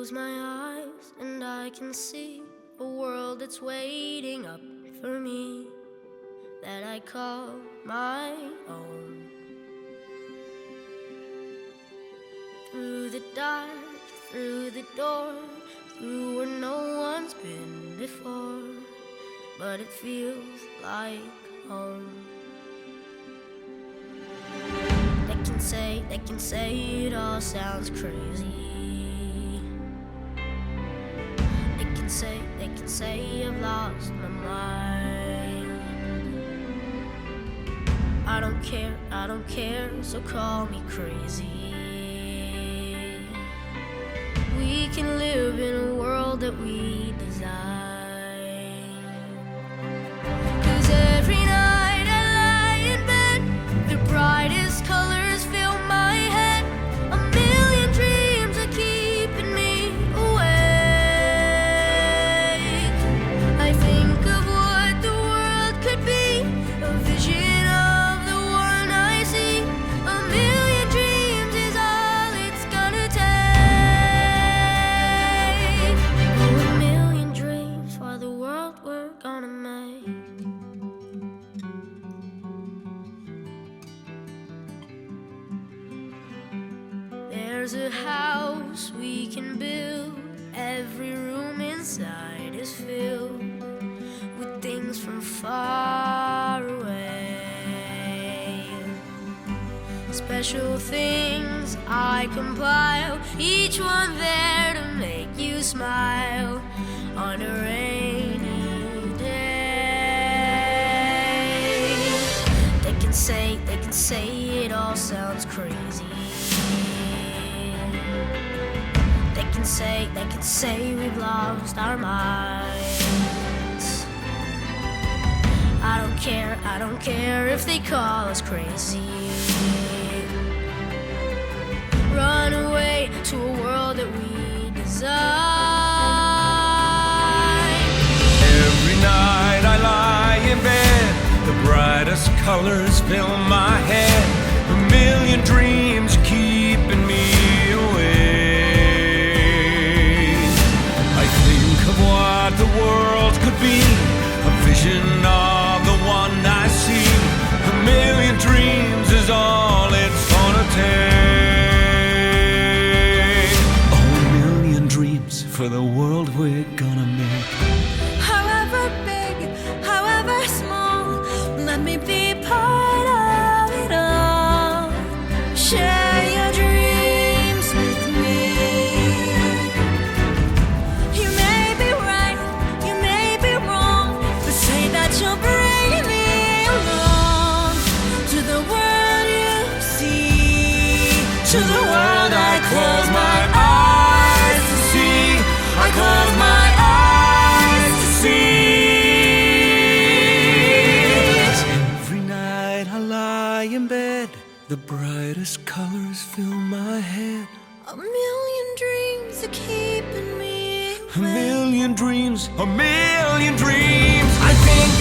close my eyes and I can see a world that's waiting up for me, that I call my own. Through the dark, through the door, through where no one's been before, but it feels like home. They can say it all sounds crazy. They can say I've lost my mind. I don't care, so call me crazy. We can live in a world that we design. 'Cause every night I lie in bed, the brightest colors fill my head. A million dreams are keeping me awake. I think of what the world could be, a vision of the one I see. A million dreams is all it's gonna take. Oh, a million dreams for the world we're gonna make. There's a house we can build. Every room inside is filled with things from far away. Special things I compile, each one there to make you smile on a rainy day. They can say it all sounds crazy. They can say we've lost our minds. I don't care if they call us crazy. Run away to a world that we design. Every night I lie in bed, the brightest colors fill my head. A million dreams keeping me awake. I think of what the world could be, a vision of the one I see. A million dreams is all it's gonna take. Oh, a million dreams for the world we're gonna make. However big, however small, let me be part of it all. Share your dreams with me. You may be right, you may be wrong, but say that you'll bring me along to the world you see, to the world I close my eyes to see. I close my eyes to see. Every night I lie in bed, the brightest colors fill my head. A million dreams are keeping me A million dreams, a million dreams. I think